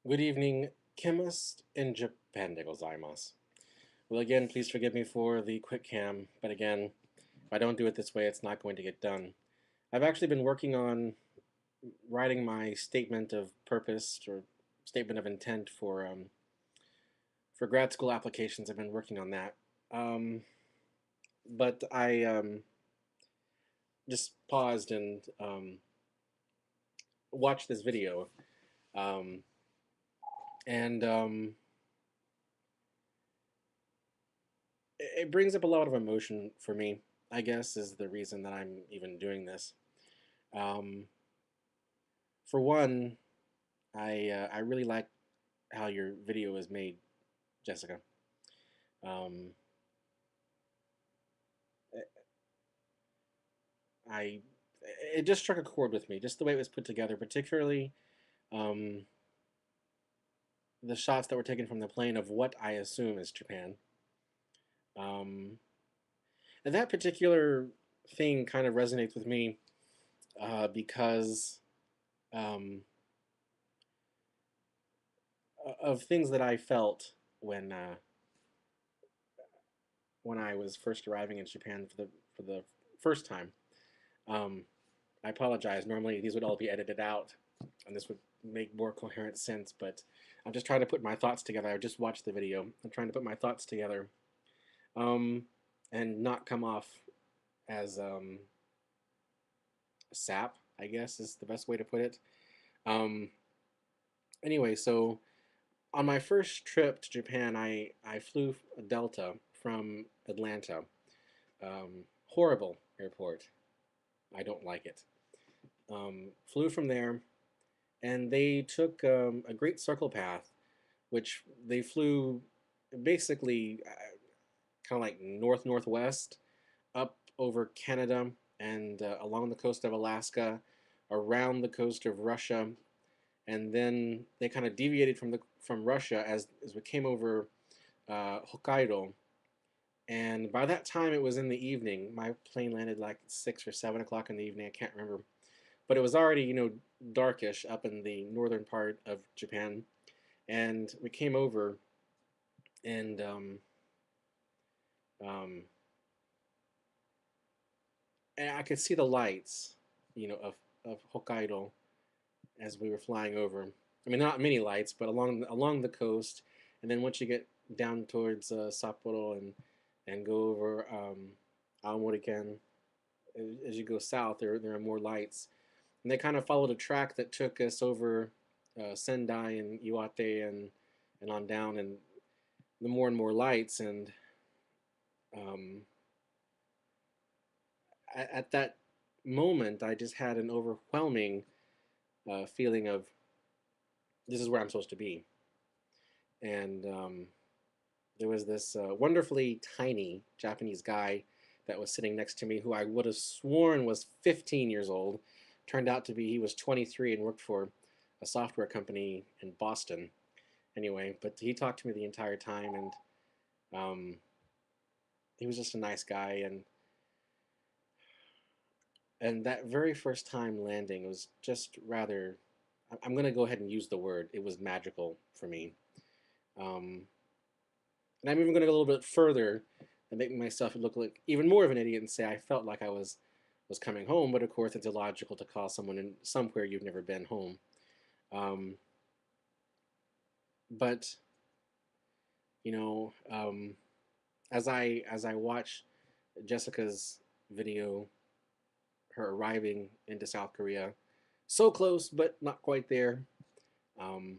Good evening, chemist in Japan de gozaimasu. Well, again, please forgive me for the quick cam, but again, if I don't do it this way, it's not going to get done. I've actually been working on writing my statement of purpose or statement of intent for grad school applications. I've been working on that, um, but I just paused and watched this video, um, and it brings up a lot of emotion for me, I guess, is the reason that I'm even doing this. Um, for one, I really like how your video is made, Jessica. Um, I it just struck a chord with me, just the way it was put together, particularly um, the shots that were taken from the plane of what I assume is Japan. Um, and that particular thing kind of resonates with me because um, of things that I felt when uh, when I was first arriving in Japan for the first time. Um, I apologize. Normally these would all be edited out, and this would make more coherent sense. But I'm just trying to put my thoughts together. I just watched the video. I'm trying to put my thoughts together, um, and not come off as a sap. I guess is the best way to put it. Um, anyway, so on my first trip to Japan, I flew a Delta from Atlanta. Horrible airport. I don't like it. Flew from there, and they took a great circle path, which they flew basically kind of like north northwest up over Canada and along the coast of Alaska, around the coast of Russia, and then they kind of deviated from Russia as we came over Hokkaido. And by that time, it was in the evening. My plane landed like 6 or 7 o'clock in the evening. I can't remember, but it was already darkish up in the northern part of Japan. And we came over, and um, and I could see the lights, of Hokkaido as we were flying over. I mean, not many lights, but along the coast. And then once you get down towards Sapporo and go over Aomori-ken, as you go south, there are more lights. And they kind of followed a track that took us over Sendai and Iwate and on down, and the more and more lights. And um, at that moment, I just had an overwhelming feeling of this is where I'm supposed to be. And there was this wonderfully tiny Japanese guy that was sitting next to me who I would have sworn was 15 years old. Turned out to be he was 23 and worked for a software company in Boston. Anyway, but he talked to me the entire time, and um, he was just a nice guy. And that very first time landing was just rather. I'm going to go ahead and use the word. It was magical for me. Um, and I'm even going to go a little bit further and make myself look like even more of an idiot and say I felt like I was coming home, but of course it's illogical to call someone in somewhere you've never been home. Um, but you know, as I watch Jessica's video, her arriving into South Korea, so close but not quite there, um,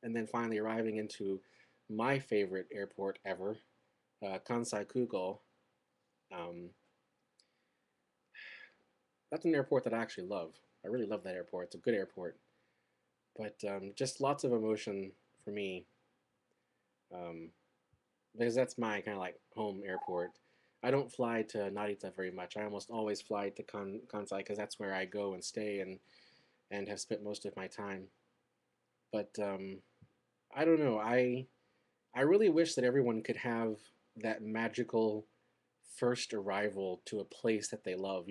and then finally arriving into my favorite airport ever, Kansai Kugo. Um, that's an airport that I actually love. I really love that airport. It's a good airport, but just lots of emotion for me um, because that's my kind of like home airport. I don't fly to Narita very much. I almost always fly to Kansai because that's where I go and stay and have spent most of my time. But I don't know. I really wish that everyone could have that magical first arrival to a place that they love.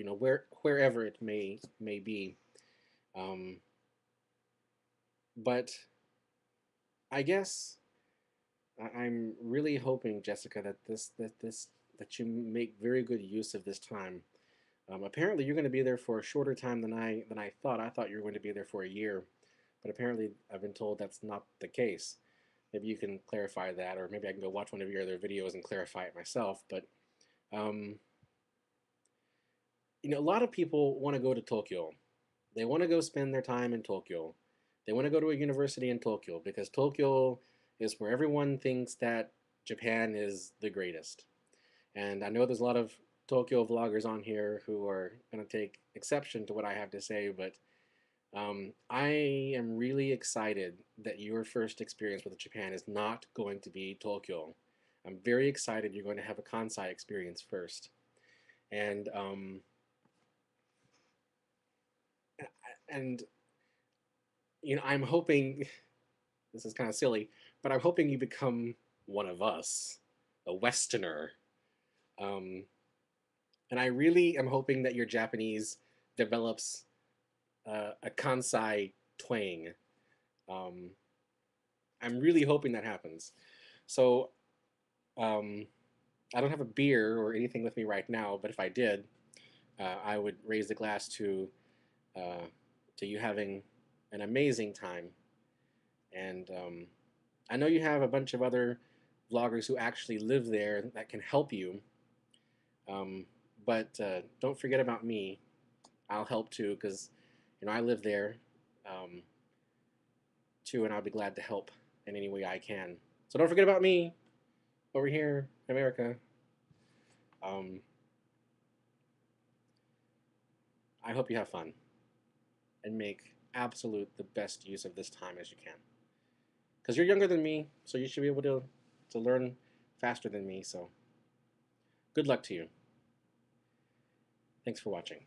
Wherever it may be. Um, but I guess I'm really hoping, Jessica, that that you make very good use of this time. Apparently, you're going to be there for a shorter time than I thought. I thought you were going to be there for a year, but apparently, I've been told that's not the case. Maybe you can clarify that, or maybe I can go watch one of your other videos and clarify it myself. But um, a lot of people want to go to Tokyo. They want to go spend their time in Tokyo. They want to go to a university in Tokyo because Tokyo is where everyone thinks that Japan is the greatest. And I know there's a lot of Tokyo vloggers on here who are going to take exception to what I have to say, but I am really excited that your first experience with Japan is not going to be Tokyo. I'm very excited you're going to have a Kansai experience first. And and I'm hoping this is kind of silly, but I'm hoping you become one of us, a Westerner. Um, and I really am hoping that your Japanese develops a Kansai twang. Um, I'm really hoping that happens. So um, I don't have a beer or anything with me right now, but if I did, I would raise the glass uh, to you having an amazing time. And I know you have a bunch of other vloggers who actually live there that can help you. Um, but don't forget about me. I'll help too because I live there um, too, and I'll be glad to help in any way I can. So don't forget about me over here in America. Um, I hope you have fun and make absolute the best use of this time as you can. Because you're younger than me, so you should be able to learn faster than me. So good luck to you. Thanks for watching.